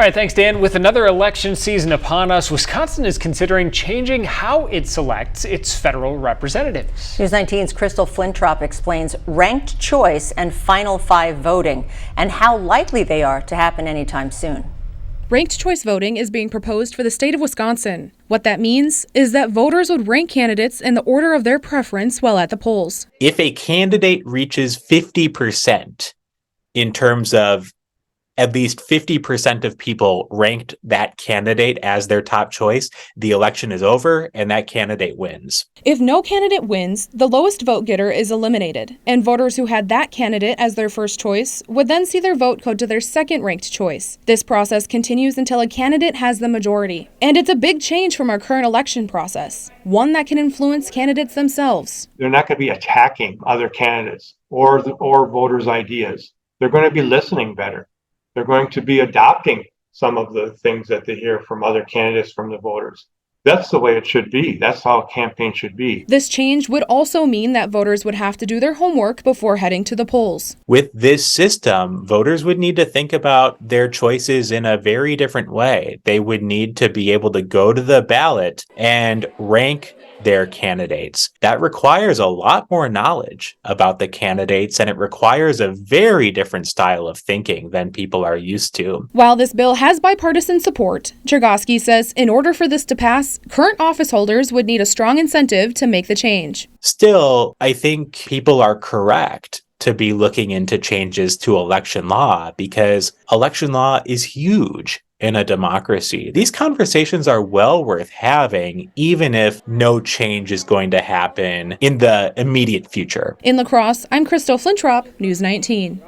All right, thanks, Dan. With another election season upon us, Wisconsin is considering changing how it selects its federal representatives. News 19's Crystal Flintrop explains ranked choice and final five voting and how likely they are to happen anytime soon. Ranked choice voting is being proposed for the state of Wisconsin. What that means is that voters would rank candidates in the order of their preference while at the polls. If a candidate reaches 50% in terms of at least 50% of people ranked that candidate as their top choice, the election is over and that candidate wins. If no candidate wins, the lowest vote getter is eliminated, and voters who had that candidate as their first choice would then see their vote go to their second ranked choice. This process continues until a candidate has the majority. And it's a big change from our current election process, one that can influence candidates themselves. They're not going to be attacking other candidates or voters' ideas. They're going to be listening better. They're going to be adopting some of the things that they hear from other candidates, from the voters. That's the way it should be. That's how a campaign should be. This change would also mean that voters would have to do their homework before heading to the polls. With this system, voters would need to think about their choices in a very different way. They would need to be able to go to the ballot and rank their candidates. That requires a lot more knowledge about the candidates, and it requires a very different style of thinking than people are used to. While this bill has bipartisan support, Chergosky says in order for this to pass, current office holders would need a strong incentive to make the change. Still, I think people are correct to be looking into changes to election law because election law is huge in a democracy. These conversations are well worth having, even if no change is going to happen in the immediate future. In La Crosse, I'm Crystal Flintrop, News 19.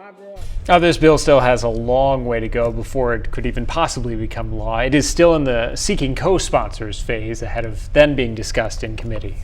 Now, this bill still has a long way to go before it could even possibly become law. It is still in the seeking co-sponsors phase ahead of then being discussed in committee.